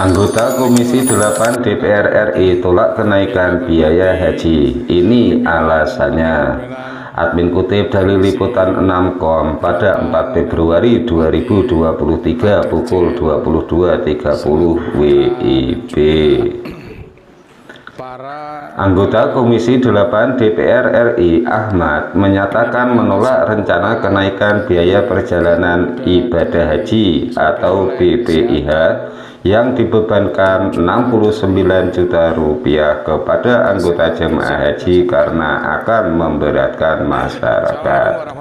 Anggota Komisi 8 DPR RI tolak kenaikan biaya haji. Ini alasannya. Admin kutip dari liputan 6com pada 4 Februari 2023 pukul 22.30 WIB. Anggota Komisi 8 DPR RI Ahmad menyatakan menolak rencana kenaikan biaya perjalanan ibadah haji atau BPIH yang dibebankan 69 juta rupiah kepada anggota jemaah haji karena akan memberatkan masyarakat.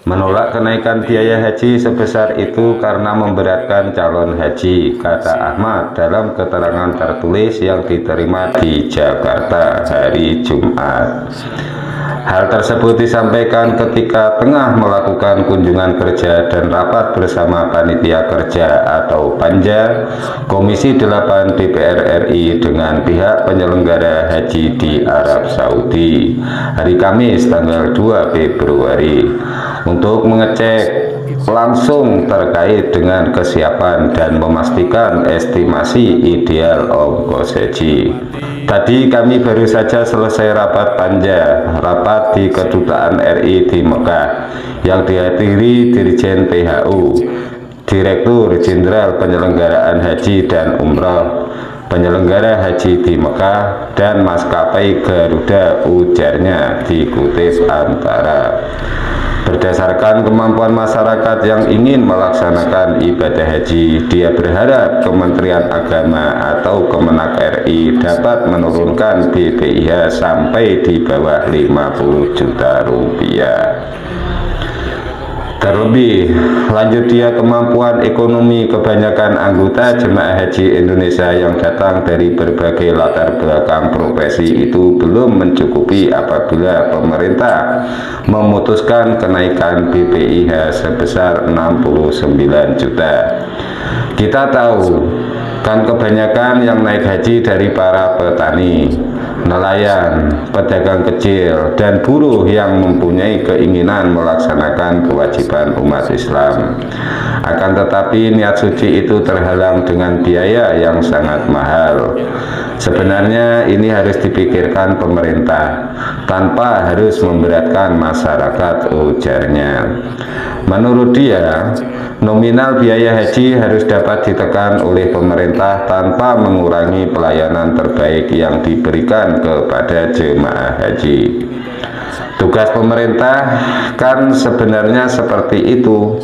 Menolak kenaikan biaya haji sebesar itu karena memberatkan calon haji, kata Ahmad dalam keterangan tertulis yang diterima di Jakarta hari Jumat. Hal tersebut disampaikan ketika tengah melakukan kunjungan kerja dan rapat bersama Panitia Kerja atau Panja Komisi 8 DPR RI dengan pihak penyelenggara haji di Arab Saudi hari Kamis tanggal 2 Februari untuk mengecek langsung terkait dengan kesiapan dan memastikan estimasi ideal ongkos haji. Tadi kami baru saja selesai rapat panja, rapat di Kedutaan RI di Mekah yang dihadiri Dirjen PHU, Direktur Jenderal Penyelenggaraan Haji dan Umroh, penyelenggara haji di Mekah dan maskapai Garuda, ujarnya dikutip Antara. Berdasarkan kemampuan masyarakat yang ingin melaksanakan ibadah haji, dia berharap Kementerian Agama atau Kemenak RI dapat menurunkan BPIH sampai di bawah 50 juta rupiah. Terlebih, lanjut dia kemampuan ekonomi kebanyakan anggota jemaah haji Indonesia yang datang dari berbagai latar belakang profesi itu belum mencukupi apabila pemerintah memutuskan kenaikan BPIH sebesar 69 juta. Kita tahu, kan kebanyakan yang naik haji dari para petani, nelayan, pedagang kecil, dan buruh yang mempunyai keinginan melaksanakan kewajiban umat Islam. Akan tetapi niat suci itu terhalang dengan biaya yang sangat mahal. Sebenarnya ini harus dipikirkan pemerintah tanpa harus memberatkan masyarakat, ujarnya. Menurut dia, nominal biaya haji harus dapat ditekan oleh pemerintah tanpa mengurangi pelayanan terbaik yang diberikan kepada jemaah haji. Tugas pemerintah kan sebenarnya seperti itu,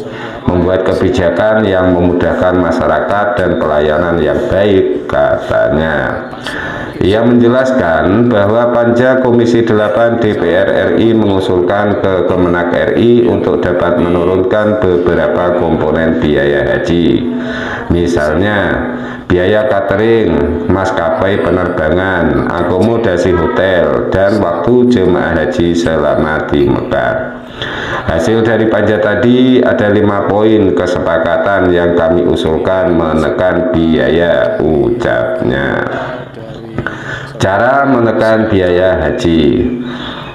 membuat kebijakan yang memudahkan masyarakat dan pelayanan yang baik, katanya. Ia menjelaskan bahwa Panja Komisi 8 DPR RI mengusulkan ke Kemenak RI untuk dapat menurunkan beberapa komponen biaya haji. Misalnya, biaya catering, maskapai penerbangan, akomodasi hotel, dan waktu jemaah haji selama di Mekah. Hasil dari panja tadi ada 5 poin kesepakatan yang kami usulkan menekan biaya, ucapnya. Cara menekan biaya haji.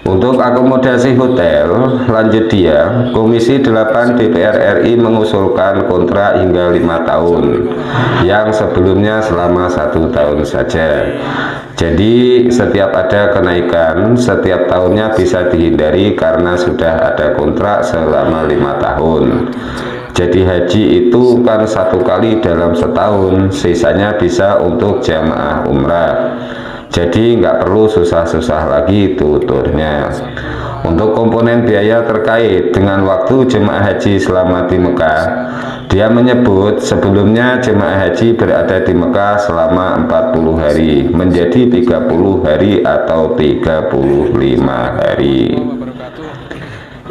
Untuk akomodasi hotel, lanjut dia, Komisi 8 DPR RI mengusulkan kontrak hingga 5 tahun, yang sebelumnya selama 1 tahun saja. Jadi setiap ada kenaikan, setiap tahunnya bisa dihindari karena sudah ada kontrak selama 5 tahun. Jadi haji itu kan 1 kali dalam setahun, sisanya bisa untuk jamaah umrah. Jadi nggak perlu susah-susah lagi, tuturnya. Untuk komponen biaya terkait dengan waktu jemaah haji selama di Mekah, dia menyebut sebelumnya jemaah haji berada di Mekah selama 40 hari menjadi 30 hari atau 35 hari.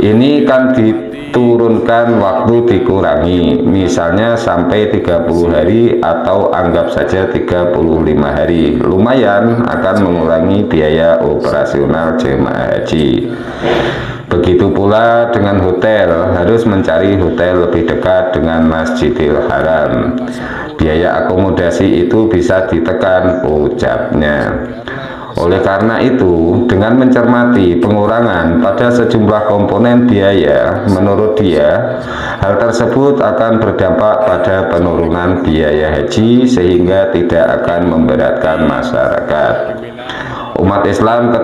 Ini kan diturunkan, waktu dikurangi, misalnya sampai 30 hari atau anggap saja 35 hari. Lumayan akan mengurangi biaya operasional jemaah haji. Begitu pula dengan hotel, harus mencari hotel lebih dekat dengan Masjidil Haram. Biaya akomodasi itu bisa ditekan, ucapnya. Oleh karena itu, dengan mencermati pengurangan pada sejumlah komponen biaya, menurut dia, hal tersebut akan berdampak pada penurunan biaya haji sehingga tidak akan memberatkan masyarakat. Umat Islam ke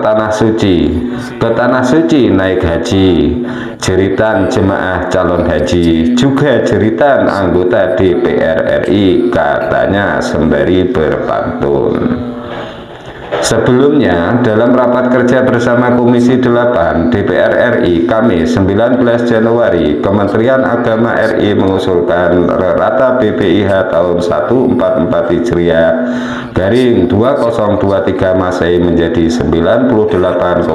tanah suci naik haji, jeritan jemaah calon haji, juga jeritan anggota DPR RI, katanya sembari berpantun. Sebelumnya, dalam rapat kerja bersama Komisi 8 DPR RI Kamis 19 Januari, Kementerian Agama RI mengusulkan rata BPIH tahun 144 Hijriah garing 2023 Masehi menjadi 98,89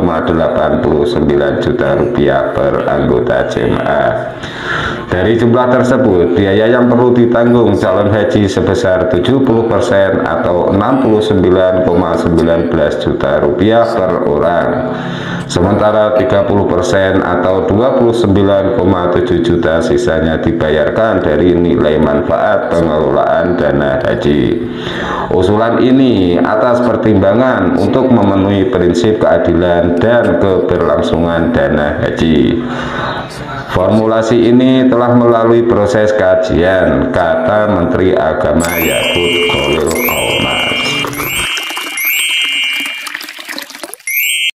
juta rupiah per anggota jemaah. Dari jumlah tersebut, biaya yang perlu ditanggung calon haji sebesar 70% atau 69,19 juta rupiah per orang. Sementara 30% atau 29,7 juta sisanya dibayarkan dari nilai manfaat pengelolaan dana haji. Usulan ini atas pertimbangan untuk memenuhi prinsip keadilan dan keberlangsungan dana haji. Formulasi ini telah melalui proses kajian, kata Menteri Agama Yakut Khalil.